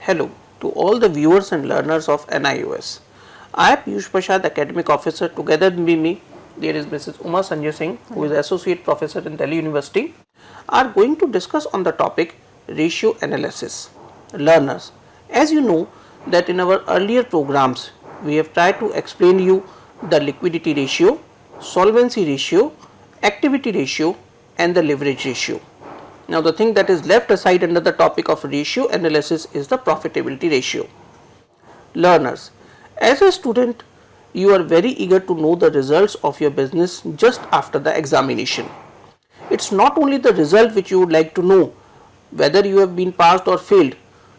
Hello to all the viewers and learners of NIOS. I am Piyush Prasad, Academic Officer. Together with me, there is Mrs. Uma Sanjay Singh, who is Associate Professor in Delhi University, are going to discuss on the topic ratio analysis. Learners, as you know that in our earlier programs, we have tried to explain you the liquidity ratio, solvency ratio, activity ratio and the leverage ratio. Now, the thing that is left aside under the topic of ratio analysis is the profitability ratio. Learners, as a student, you are very eager to know the results of your business just after the examination. It's not only the result which you would like to know, whether you have been passed or failed,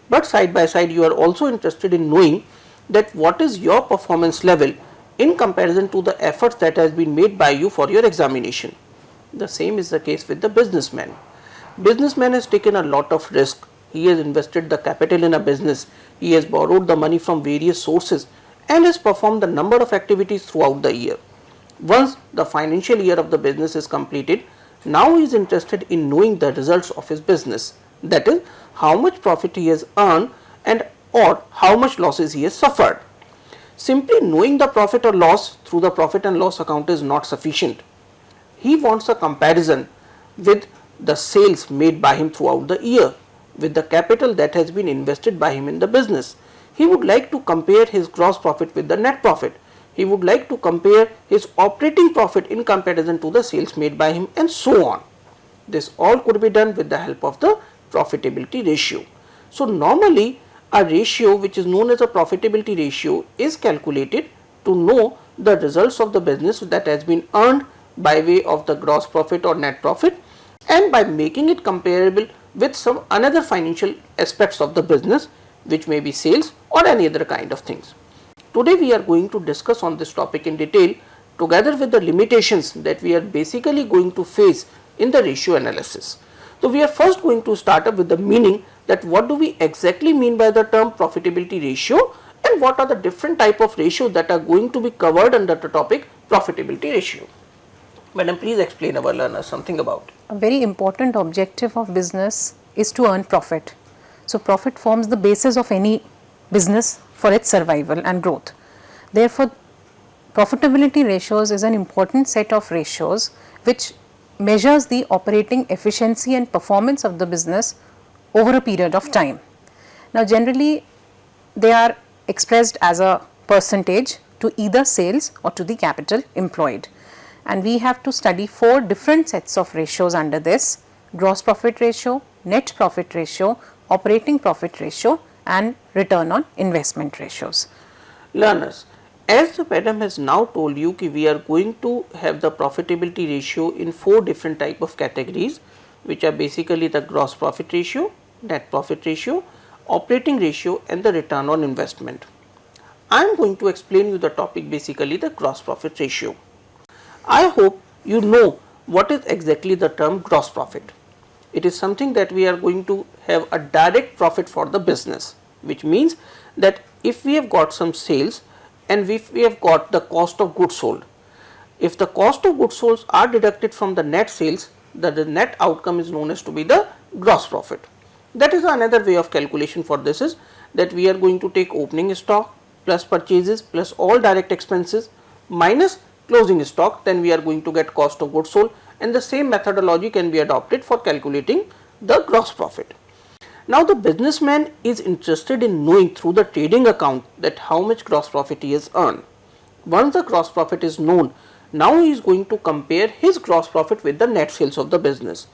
but side by side you are also interested in knowing that what is your performance level in comparison to the efforts that has been made by you for your examination. The same is the case with the businessman. Businessman has taken a lot of risk. He has invested the capital in a business. He has borrowed the money from various sources and has performed a number of activities throughout the year. Once the financial year of the business is completed, now he is interested in knowing the results of his business. That is, how much profit he has earned and or how much losses he has suffered. Simply knowing the profit or loss through the profit and loss account is not sufficient. He wants a comparison with the sales made by him throughout the year, with the capital that has been invested by him in the business. He would like to compare his gross profit with the net profit. He would like to compare his operating profit in comparison to the sales made by him and so on. This all could be done with the help of the profitability ratio. So, normally a ratio which is known as a profitability ratio is calculated to know the results of the business that has been earned by way of the gross profit or net profit, and by making it comparable with some another financial aspects of the business, which may be sales or any other kind of things. Today we are going to discuss on this topic in detail together with the limitations that we are basically going to face in the ratio analysis. So, we are first going to start up with the meaning that what do we exactly mean by the term profitability ratio and what are the different type of ratios that are going to be covered under the topic profitability ratio. Madam, please explain our learners something about it. A very important objective of business is to earn profit. So, profit forms the basis of any business for its survival and growth. Therefore, profitability ratios is an important set of ratios which measures the operating efficiency and performance of the business over a period of time. Now, generally they are expressed as a percentage to either sales or to the capital employed. And we have to study 4 different sets of ratios under this: gross profit ratio, net profit ratio, operating profit ratio and return on investment ratios. Learners, as the madam has now told you that we are going to have the profitability ratio in 4 different type of categories, which are basically the gross profit ratio, net profit ratio, operating ratio and the return on investment. I am going to explain you the topic basically the gross profit ratio. I hope you know what is exactly the term gross profit. It is something that we are going to have a direct profit for the business, which means that if we have got some sales and if we have got the cost of goods sold, if the cost of goods sold are deducted from the net sales, the net outcome is known as to be the gross profit. That is another way of calculation for this is that we are going to take opening stock plus purchases plus all direct expenses minus closing stock, then we are going to get cost of goods sold, and the same methodology can be adopted for calculating the gross profit. Now, the businessman is interested in knowing through the trading account that how much gross profit he has earned. Once the gross profit is known, now he is going to compare his gross profit with the net sales of the business.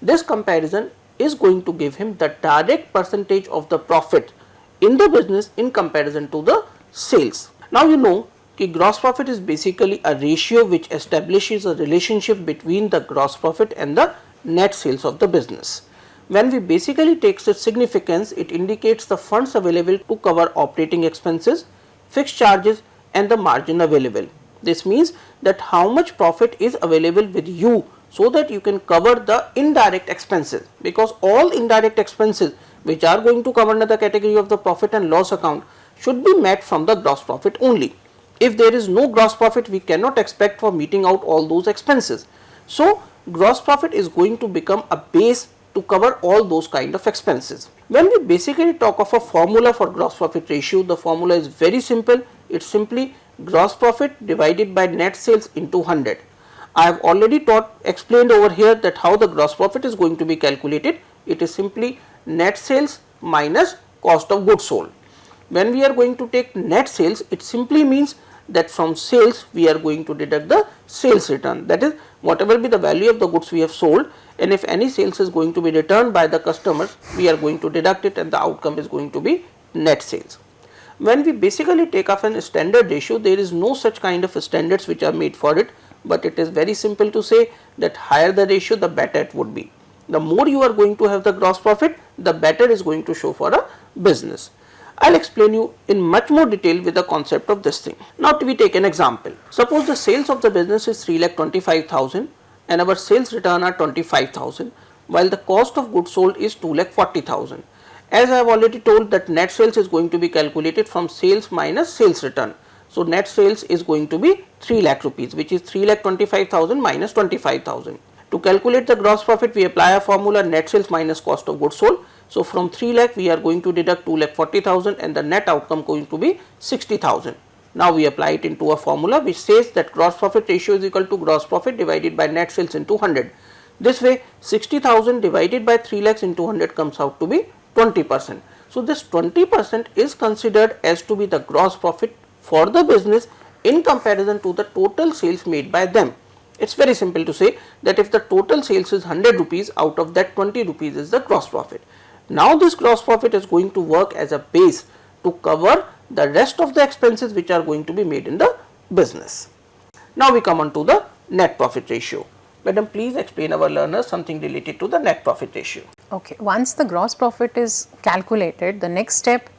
This comparison is going to give him the direct percentage of the profit in the business in comparison to the sales. Now, you know gross profit is basically a ratio which establishes a relationship between the gross profit and the net sales of the business. When we basically take its significance, it indicates the funds available to cover operating expenses, fixed charges and the margin available. This means that how much profit is available with you so that you can cover the indirect expenses, because all indirect expenses which are going to come under the category of the profit and loss account should be met from the gross profit only. If there is no gross profit, we cannot expect for meeting out all those expenses. So, gross profit is going to become a base to cover all those kind of expenses. When we basically talk of a formula for gross profit ratio, the formula is very simple. It's simply gross profit divided by net sales into 100. I have already explained over here that how the gross profit is going to be calculated. It is simply net sales minus cost of goods sold. When we are going to take net sales, it simply means that from sales we are going to deduct the sales return, that is whatever be the value of the goods we have sold, and if any sales is going to be returned by the customers, we are going to deduct it and the outcome is going to be net sales. When we basically take off a standard ratio, there is no such kind of standards which are made for it, but it is very simple to say that higher the ratio, the better it would be. The more you are going to have the gross profit, the better is going to show for a business. I will explain you in much more detail with the concept of this thing. Now we take an example. Suppose the sales of the business is 3,25,000 and our sales return are 25,000, while the cost of goods sold is 2,40,000. As I have already told that net sales is going to be calculated from sales minus sales return. So net sales is going to be 3 lakh rupees, which is 3,25,000 minus 25,000. To calculate the gross profit, we apply a formula net sales minus cost of goods sold. So from 3 lakh we are going to deduct 2,40,000 and the net outcome going to be 60,000. Now we apply it into a formula which says that gross profit ratio is equal to gross profit divided by net sales into 100. This way 60,000 divided by 3 lakhs into 100 comes out to be 20%. So this 20% is considered as to be the gross profit for the business in comparison to the total sales made by them. It's very simple to say that if the total sales is 100 rupees, out of that 20 rupees is the gross profit. Now this gross profit is going to work as a base to cover the rest of the expenses which are going to be made in the business. Now we come on to the net profit ratio. Madam, please explain our learners something related to the net profit ratio. Okay, once the gross profit is calculated, the next step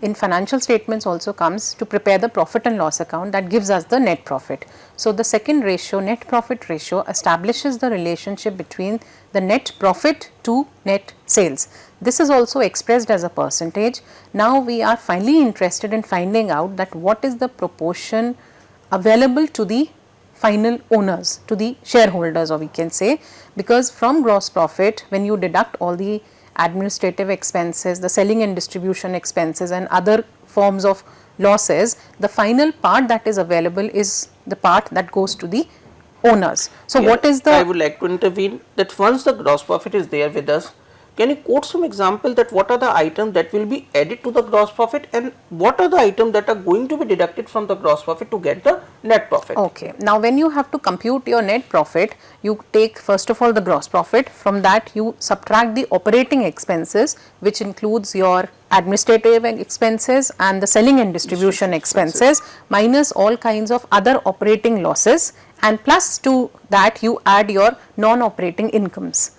in financial statements also comes to prepare the profit and loss account that gives us the net profit. So the second ratio, net profit ratio, establishes the relationship between the net profit to net sales. This is also expressed as a percentage. Now we are finally interested in finding out that what is the proportion available to the final owners, to the shareholders, or we can say, because from gross profit, when you deduct all the administrative expenses, the selling and distribution expenses and other forms of losses, the final part that is available is the part that goes to the owners. So Here, what is the... I would like to intervene that once the gross profit is there with us, can you quote some example that what are the items that will be added to the gross profit and what are the items that are going to be deducted from the gross profit to get the net profit? Okay. Now when you have to compute your net profit, you take first of all the gross profit. From that you subtract the operating expenses, which includes your administrative expenses and the selling and distribution expenses, minus all kinds of other operating losses, and plus to that you add your non-operating incomes.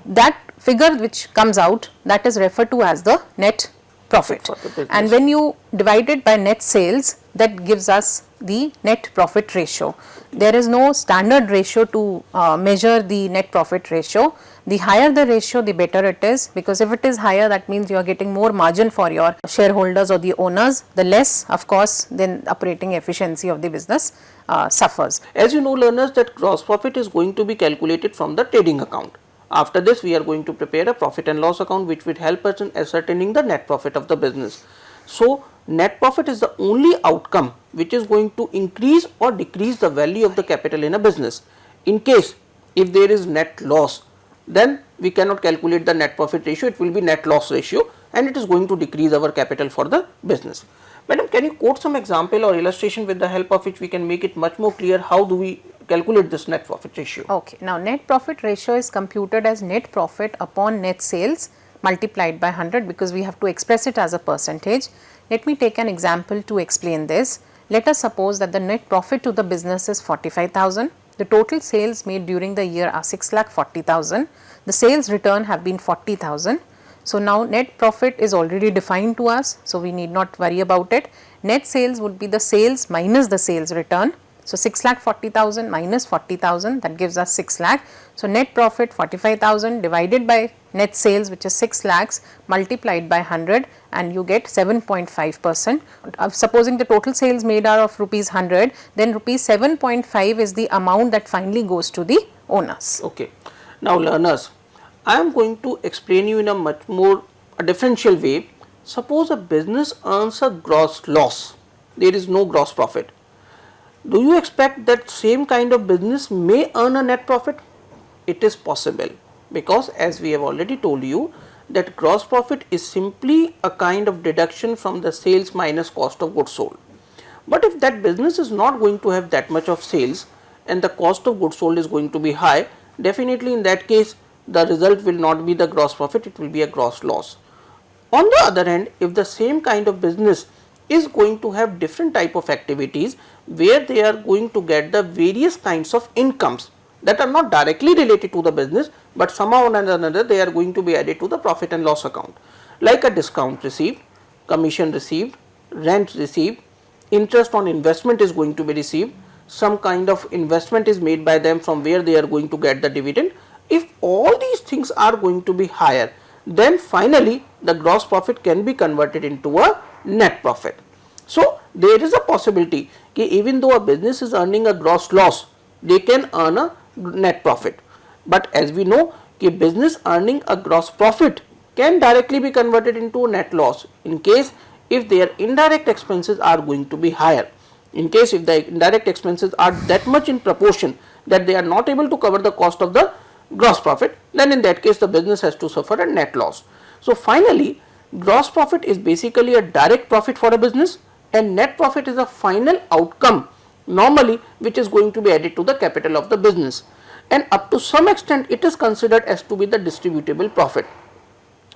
That figure which comes out, that is referred to as the net profit, and when you divide it by net sales, that gives us the net profit ratio. There is no standard ratio to measure the net profit ratio. The higher the ratio, the better it is, because if it is higher, that means you are getting more margin for your shareholders or the owners. The less, of course, then operating efficiency of the business suffers. As you know, learners, that gross profit is going to be calculated from the trading account. After this, we are going to prepare a profit and loss account which will help us in ascertaining the net profit of the business. So net profit is the only outcome which is going to increase or decrease the value of the capital in a business. In case if there is net loss, then we cannot calculate the net profit ratio, it will be net loss ratio, and it is going to decrease our capital for the business. Madam, can you quote some example or illustration with the help of which we can make it much more clear how do we calculate this net profit ratio? Okay. Now net profit ratio is computed as net profit upon net sales multiplied by 100, because we have to express it as a percentage. Let me take an example to explain this. Let us suppose that the net profit to the business is 45,000. The total sales made during the year are 6,40,000. The sales return have been 40,000. So now net profit is already defined to us, so we need not worry about it. Net sales would be the sales minus the sales return. So 6,40,000 minus 40,000, that gives us 6 lakh. So net profit 45,000 divided by net sales, which is 6 lakhs, multiplied by 100, and you get 7.5%. Supposing the total sales made are of rupees 100, then rupees 7.5 is the amount that finally goes to the owners. Okay. Now learners, I am going to explain you in a much more a differential way. Suppose a business earns a gross loss, there is no gross profit. Do you expect that same kind of business may earn a net profit? It is possible, because as we have already told you that gross profit is simply a kind of deduction from the sales minus cost of goods sold. But if that business is not going to have that much of sales and the cost of goods sold is going to be high, definitely in that case the result will not be the gross profit, it will be a gross loss. On the other hand, if the same kind of business is going to have different type of activities where they are going to get the various kinds of incomes that are not directly related to the business, but somehow or another they are going to be added to the profit and loss account, like a discount received, commission received, rent received, interest on investment is going to be received, some kind of investment is made by them from where they are going to get the dividend. If all these things are going to be higher, then finally the gross profit can be converted into a net profit. So there is a possibility that even though a business is earning a gross loss, they can earn a net profit. But as we know, a business earning a gross profit can directly be converted into a net loss in case if their indirect expenses are going to be higher. In case if the indirect expenses are that much in proportion that they are not able to cover the cost of the gross profit, then in that case the business has to suffer a net loss. So finally, gross profit is basically a direct profit for a business, and net profit is a final outcome normally which is going to be added to the capital of the business, and up to some extent it is considered as to be the distributable profit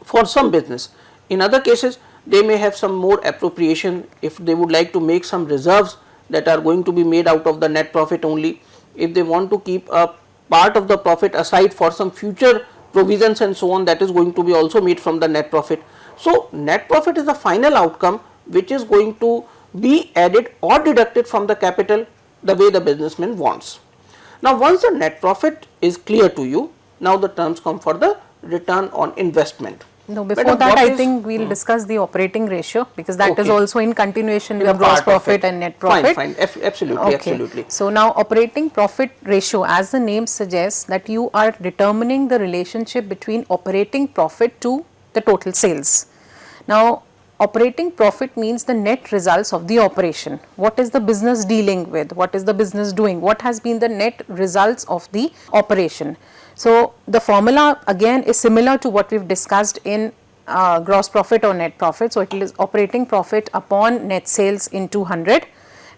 for some business. In other cases they may have some more appropriation if they would like to make some reserves that are going to be made out of the net profit only, if they want to keep a part of the profit aside for some future provisions and so on, that is going to be also made from the net profit. So net profit is the final outcome which is going to be added or deducted from the capital the way the businessman wants. Now once the net profit is clear to you, now the terms come for the return on investment. No, before that I think we will discuss the operating ratio, because that is also in continuation with gross profit and net profit. Fine, absolutely, absolutely. So now operating profit ratio, as the name suggests, that you are determining the relationship between operating profit to the total sales. Now operating profit means the net results of the operation. What is the business dealing with? What is the business doing? What has been the net results of the operation? So the formula again is similar to what we have discussed in gross profit or net profit. So it is operating profit upon net sales into 100,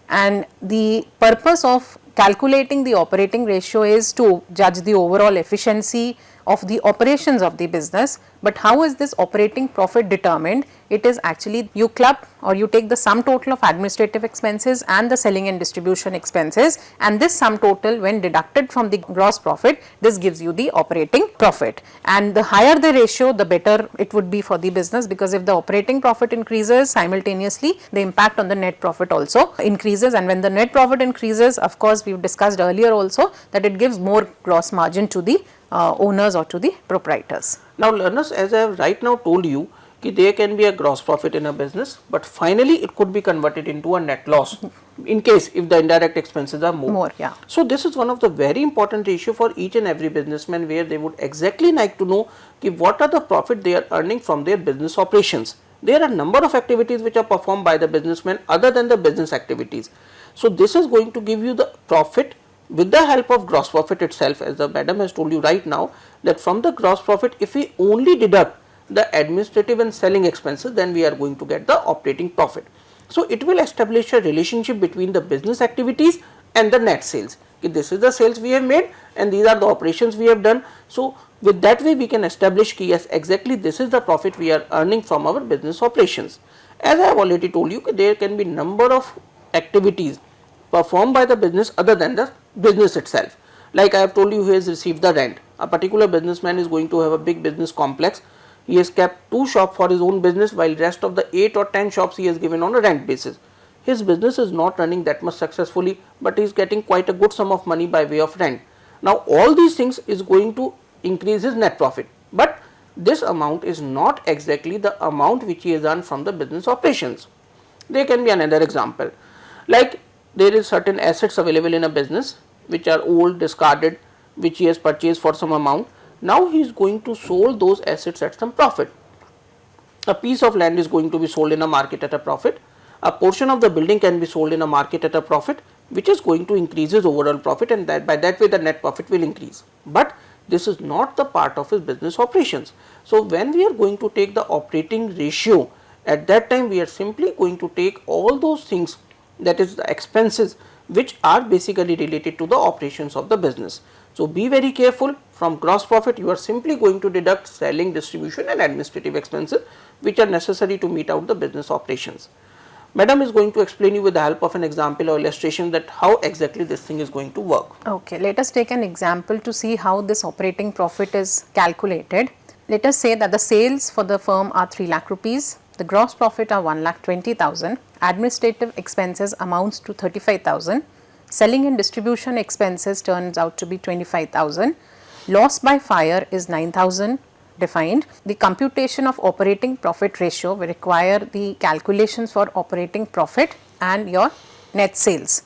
and the purpose of calculating the operating ratio is to judge the overall efficiency of the operations of the business. But how is this operating profit determined? It is actually you club or you take the sum total of administrative expenses and the selling and distribution expenses, and this sum total when deducted from the gross profit, this gives you the operating profit. And the higher the ratio, the better it would be for the business, because if the operating profit increases, simultaneously the impact on the net profit also increases, and when the net profit increases, of course we have discussed earlier also that it gives more gross margin to the owners or to the proprietors. Now learners, as I have right now told you, there can be a gross profit in a business, but finally it could be converted into a net loss in case if the indirect expenses are more. So this is one of the very important issue for each and every businessman, where they would exactly like to know what are the profit they are earning from their business operations. There are a number of activities which are performed by the businessman other than the business activities. So this is going to give you the profit with the help of gross profit itself, as the madam has told you right now, that from the gross profit, if we only deduct the administrative and selling expenses, then we are going to get the operating profit. So it will establish a relationship between the business activities and the net sales. This is the sales we have made and these are the operations we have done. So with that way we can establish yes, exactly this is the profit we are earning from our business operations. As I have already told you, there can be number of activities performed by the business other than the business itself. Like I have told you, he has received the rent. A particular businessman is going to have a big business complex. He has kept 2 shops for his own business, while rest of the 8 or 10 shops he has given on a rent basis. His business is not running that much successfully, but he is getting quite a good sum of money by way of rent. Now all these things is going to increase his net profit, but this amount is not exactly the amount which he has earned from the business operations. There can be another example, like there is certain assets available in a business which are old, discarded, which he has purchased for some amount. Now he is going to sold those assets at some profit. A piece of land is going to be sold in a market at a profit. A portion of the building can be sold in a market at a profit, which is going to increase his overall profit, and that by that way the net profit will increase. But this is not the part of his business operations. So when we are going to take the operating ratio, at that time we are simply going to take all those things, that is the expenses which are basically related to the operations of the business. So be very careful. From gross profit you are simply going to deduct selling, distribution and administrative expenses which are necessary to meet out the business operations. Madam is going to explain you with the help of an example or illustration that how exactly this thing is going to work. Okay, let us take an example to see how this operating profit is calculated. Let us say that the sales for the firm are 3 lakh rupees, the gross profit are 1,20,000, administrative expenses amounts to 35,000, selling and distribution expenses turns out to be 25,000, loss by fire is 9,000 defined. The computation of operating profit ratio will require the calculations for operating profit and your net sales.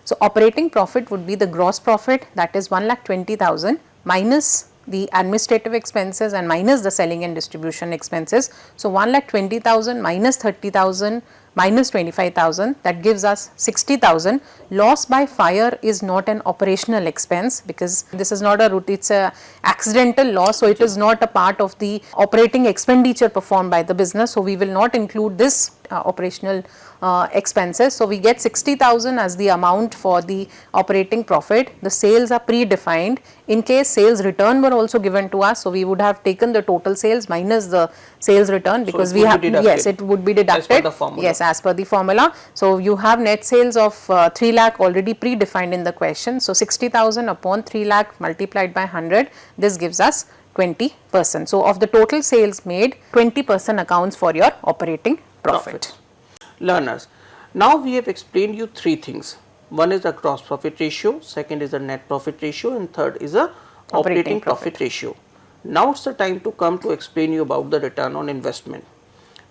So operating profit would be the gross profit, that is 1,20,000 minus the administrative expenses and minus the selling and distribution expenses. So 1,20,000 minus 30,000 minus 25,000, that gives us 60,000. Loss by fire is not an operational expense because this is not a route, it's a accidental loss, so it is not a part of the operating expenditure performed by the business. So we will not include this operational expenses. So we get 60,000 as the amount for the operating profit. The sales are predefined. In case sales return were also given to us, so we would have taken the total sales minus the sales return, because we have, yes, it would be deducted. As per the formula. Yes, as per the formula. So you have net sales of 3 lakh already predefined in the question. So 60,000 upon 3 lakh multiplied by 100, this gives us 20%. So of the total sales made, 20% accounts for your operating profit. Learners, now we have explained you 3 things. One is the gross profit ratio, second is the net profit ratio, and third is the operating profit ratio. Now it's the time to come to explain you about the return on investment.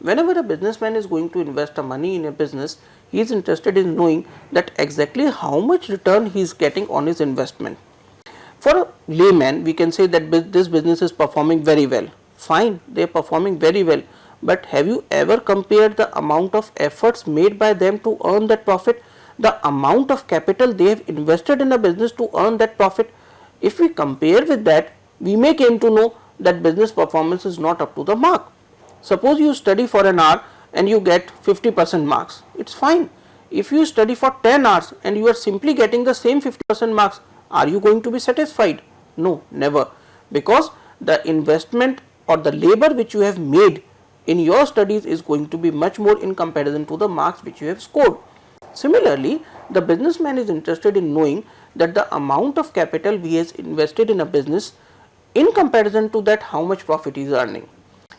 Whenever a businessman is going to invest a money in a business, he is interested in knowing that exactly how much return he is getting on his investment. For a layman, we can say that this business is performing very well. Fine, they are performing very well. But have you ever compared the amount of efforts made by them to earn that profit, the amount of capital they have invested in a business to earn that profit? If we compare with that, we may came to know that business performance is not up to the mark. Suppose you study for an hour and you get 50% marks, it's fine. If you study for 10 hours and you are simply getting the same 50% marks, are you going to be satisfied? No, never. Because the investment or the labor which you have made in your studies is going to be much more in comparison to the marks which you have scored. Similarly, the businessman is interested in knowing that the amount of capital he has invested in a business, in comparison to that how much profit he is earning.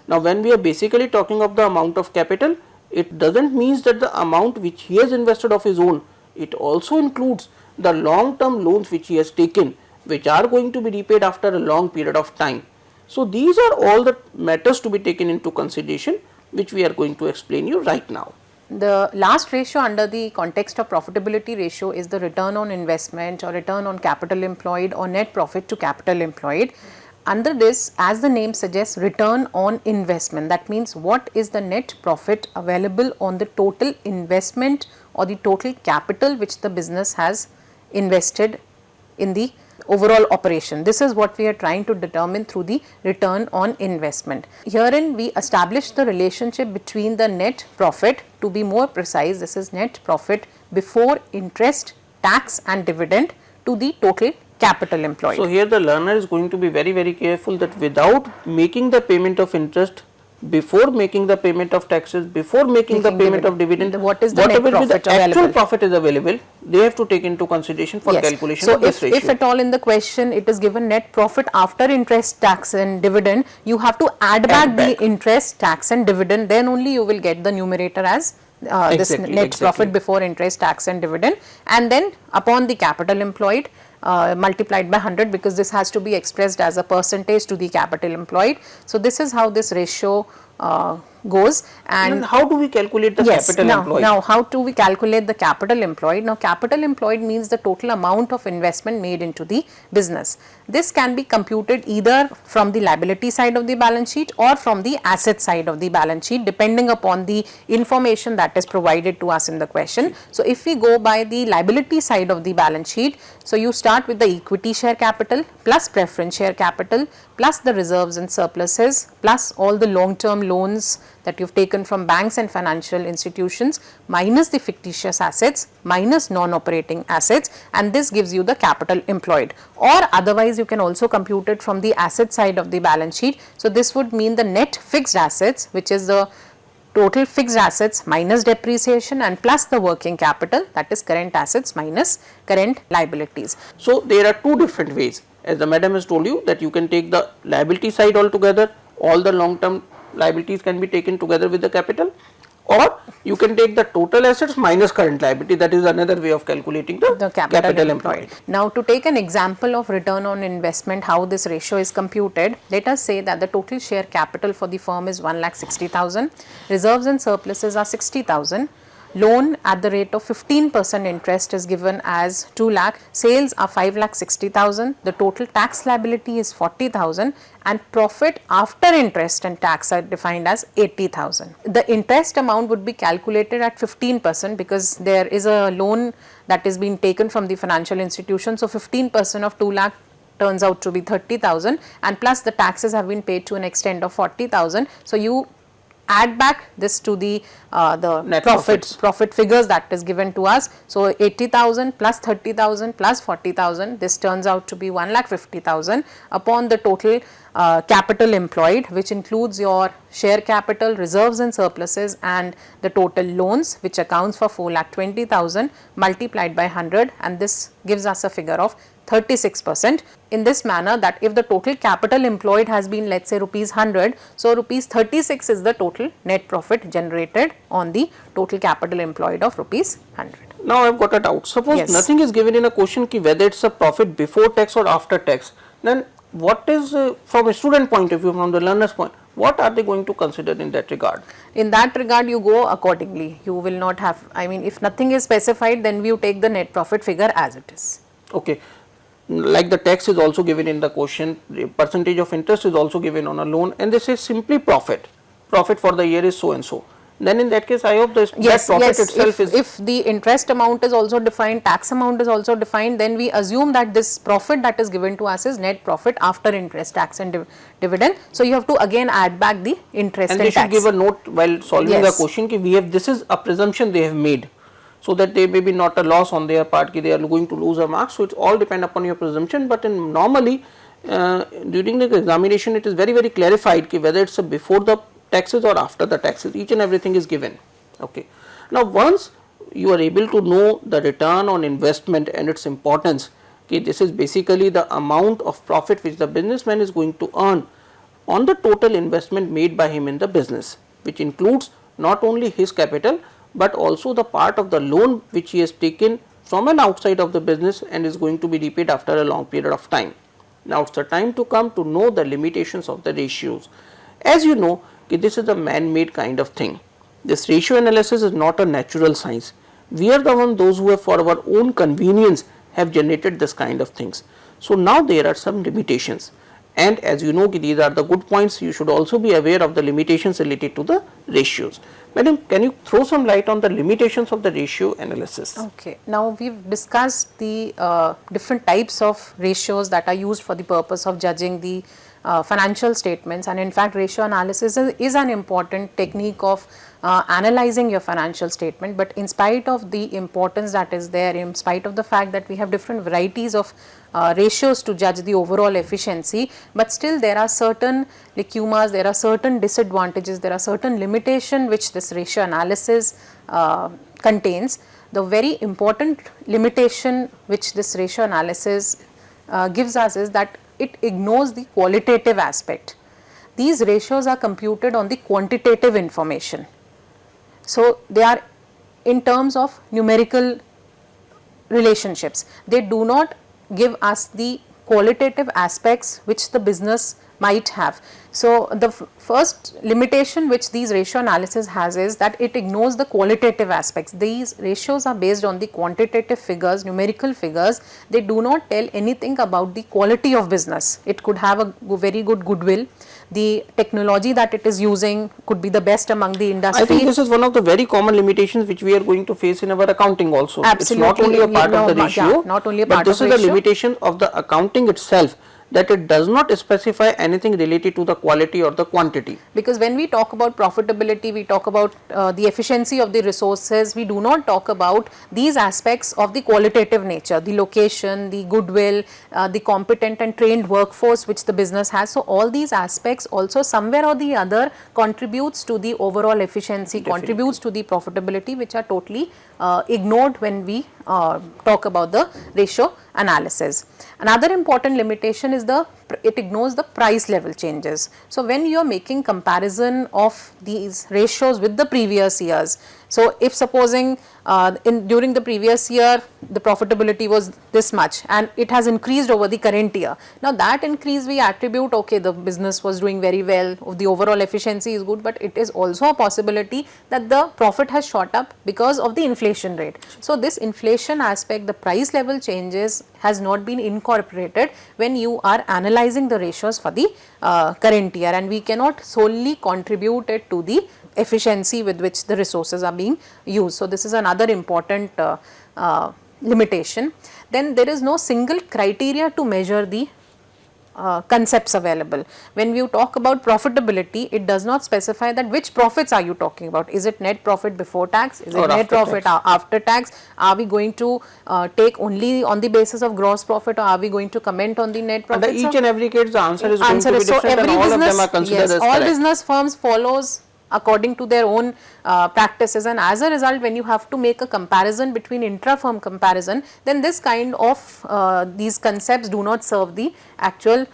Now when we are basically talking of the amount of capital, it doesn't mean that the amount which he has invested of his own, it also includes the long term loans which he has taken, which are going to be repaid after a long period of time. So these are all the matters to be taken into consideration, which we are going to explain you right now. The last ratio under the context of profitability ratio is the return on investment or return on capital employed or net profit to capital employed. Under this, as the name suggests, return on investment, that means what is the net profit available on the total investment or the total capital which the business has invested in the overall operation. This is what we are trying to determine through the return on investment. Herein we establish the relationship between the net profit, to be more precise, this is net profit before interest, tax and dividend, to the total capital employed. So here the learner is going to be very careful that without making the payment of interest, before making the payment of taxes, before making the payment of dividend, what is the net profit the actual profit is available, they have to take into consideration for calculation of this ratio. If at all in the question it is given net profit after interest, tax and dividend, you have to add back the interest, tax and dividend, then only you will get the numerator as this net profit before interest, tax and dividend, and then upon the capital employed multiplied by 100, because this has to be expressed as a percentage to the capital employed. So this is how this ratio goes. And how do we calculate the Yes, capital employed? now how do we calculate the capital employed? Now capital employed means the total amount of investment made into the business. This can be computed either from the liability side of the balance sheet or from the asset side of the balance sheet, depending upon the information that is provided to us in the question. So if we go by the liability side of the balance sheet, so you start with the equity share capital plus preference share capital plus the reserves and surpluses plus all the long term loans that you've taken from banks and financial institutions minus the fictitious assets minus non-operating assets, and this gives you the capital employed. Or otherwise you can also compute it from the asset side of the balance sheet. So this would mean the net fixed assets, which is the total fixed assets minus depreciation and plus the working capital, that is current assets minus current liabilities. So there are two different ways, as the madam has told you, that you can take the liability side altogether, all the long term liabilities can be taken together with the capital, or you can take the total assets minus current liability. That is another way of calculating the capital employed. Now to take an example of return on investment, how this ratio is computed, let us say that the total share capital for the firm is 1,60,000, reserves and surpluses are 60,000, loan at the rate of 15% interest is given as 2 lakh, sales are 5,60,000, the total tax liability is 40,000 and profit after interest and tax are defined as 80,000. The interest amount would be calculated at 15% because there is a loan that is being taken from the financial institution. So 15% of 2 lakh turns out to be 30,000 and plus the taxes have been paid to an extent of 40,000. So you add back this to the Net profit figures that is given to us. So 80,000 plus 30,000 plus 40,000, this turns out to be 1,50,000 upon the total capital employed, which includes your share capital, reserves and surpluses and the total loans, which accounts for 4,20,000 multiplied by 100, and this gives us a figure of 36%. In this manner, that if the total capital employed has been, let's say, rupees 100, so rupees 36 is the total net profit generated on the total capital employed of rupees 100. Now I've got a doubt. Suppose Yes. nothing is given in a question ki whether it's a profit before tax or after tax, then what is from a student point of view, from the learner's point, what are they going to consider in that regard? In that regard, you go accordingly. You will not have, I mean, if nothing is specified, then you take the net profit figure as it is. Okay. Like the tax is also given in the question, the percentage of interest is also given on a loan, and they say simply profit for the year is so and so. Then in that case, I hope that profit itself is. If the interest amount is also defined, tax amount is also defined, then we assume that this profit that is given to us is net profit after interest, tax and dividend. So you have to again add back the interest and they tax. should give a note while solving the question ki we have, this is a presumption they have made, so that they may be not a loss on their part ki they are going to lose a mark. So it's all depend upon your presumption, but in normally during the examination it is very clarified ki whether it's a before the taxes or after the taxes, each and everything is given. Okay. Now once you are able to know the return on investment and its importance, okay, this is basically the amount of profit which the businessman is going to earn on the total investment made by him in the business, which includes not only his capital but also the part of the loan which he has taken from an outside of the business and is going to be repaid after a long period of time. Now it's the time to come to know the limitations of the ratios. As you know, this is a man-made kind of thing. This ratio analysis is not a natural science. We are the one, those who have for our own convenience have generated this kind of things. So now there are some limitations, and as you know, these are the good points. You should also be aware of the limitations related to the ratios. Madam, can you throw some light on the limitations of the ratio analysis? Okay. Now we've discussed the different types of ratios that are used for the purpose of judging the financial statements, and in fact ratio analysis is an important technique of analyzing your financial statement. But in spite of the importance that is there, in spite of the fact that we have different varieties of ratios to judge the overall efficiency, but still there are certain lacunas, there are certain disadvantages, there are certain limitations which this ratio analysis contains. The very important limitation which this ratio analysis gives us is that it ignores the qualitative aspect. These ratios are computed on the quantitative information. So they are in terms of numerical relationships. They do not give us the qualitative aspects which the business might have. So the first limitation which these ratio analysis has is that it ignores the qualitative aspects. These ratios are based on the quantitative figures, numerical figures. They do not tell anything about the quality of business. It could have a very good goodwill. The technology that it is using could be the best among the industry. I think this is one of the very common limitations which we are going to face in our accounting also. Absolutely. It's not only a part of the ratio, yeah, not only a part but this of is the ratio. limitation of the accounting itself, that it does not specify anything related to the quality or the quantity. Because when we talk about profitability, we talk about the efficiency of the resources, we do not talk about these aspects of the qualitative nature, the location, the goodwill, the competent and trained workforce which the business has. So all these aspects also somewhere or the other contributes to the overall efficiency, contributes to the profitability, which are totally ignored when we talk about the ratio analysis. Another important limitation is it ignores the price level changes. So when you are making comparison of these ratios with the previous years, so if supposing during the previous year the profitability was this much and it has increased over the current year, now that increase we attribute, okay, the business was doing very well, the overall efficiency is good, but it is also a possibility that the profit has shot up because of the inflation rate. So this inflation aspect, the price level changes, has not been incorporated when you are analyzing the ratios for the current year, and we cannot solely contribute it to the efficiency with which the resources are being used. So this is another important limitation. Then there is no single criteria to measure the concepts available. When you talk about profitability, it does not specify that which profits are you talking about. Is it net profit before tax? Is it net profit after tax? Are we going to take only on the basis of gross profit, or are we going to comment on the net profit? Under each and every case the answer is going to be different, so every and all business, of them are considered as all correct. business firms follows according to their own practices, and as a result when you have to make a comparison between intra-firm comparison, then this kind of these concepts do not serve the actual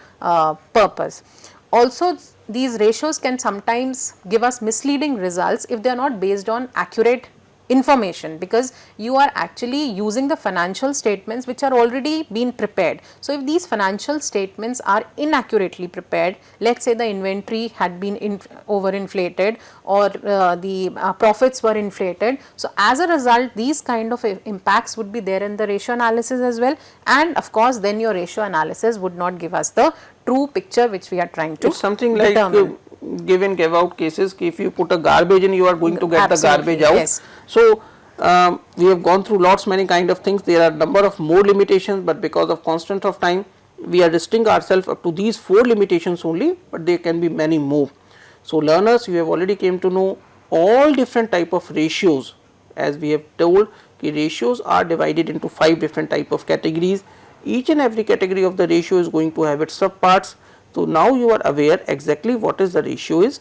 purpose. Also these ratios can sometimes give us misleading results if they are not based on accurate information, because you are actually using the financial statements which are already been prepared. So if these financial statements are inaccurately prepared, let's say the inventory had been overinflated, or the profits were inflated, so as a result these kind of impacts would be there in the ratio analysis as well, and of course then your ratio analysis would not give us the true picture which we are trying to It's something determine. like give and give out cases. If you put a garbage in, you are going to get Absolutely, the garbage out. yes. So we have gone through many kind of things. There are number of more limitations, but because of constant of time, we are restricting ourselves up to these 4 limitations only, but there can be many more. So learners, you have already came to know all different type of ratios. As we have told, the ratios are divided into 5 different type of categories. Each and every category of the ratio is going to have its subparts. So now you are aware exactly what is the ratio is,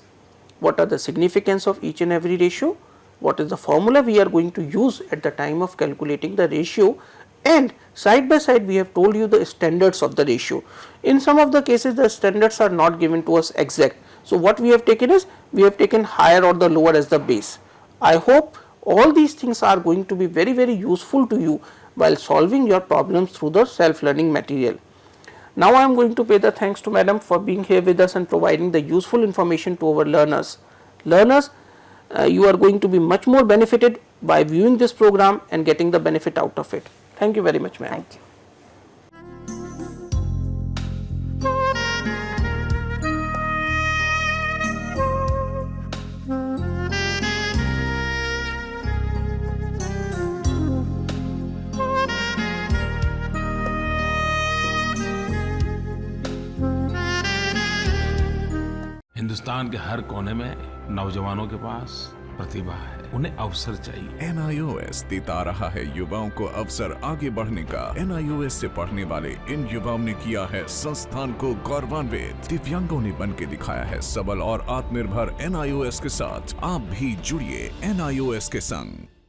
what are the significance of each and every ratio, what is the formula we are going to use at the time of calculating the ratio, and side by side we have told you the standards of the ratio. In some of the cases the standards are not given to us exact. So what we have taken is, we have taken higher or the lower as the base. I hope all these things are going to be very useful to you while solving your problems through the self-learning material. Now I am going to pay the thanks to Madam for being here with us and providing the useful information to our learners. Learners, you are going to be much more benefited by viewing this program and getting the benefit out of it. Thank you very much, ma'am. Thank you. Hindustan के हर कोने में नौजवानों के पास प्रतिभा है, उन्हें अवसर चाहिए। NIOS देता रहा है युवाओं को अवसर आगे बढ़ने का। NIOS से पढ़ने वाले इन युवाओं ने किया है संस्थान को गौरवान्वित। दिव्यांगों ने बन के दिखाया है सबल और आत्मनिर्भर। NIOS के साथ आप भी जुड़िए NIOS के संग।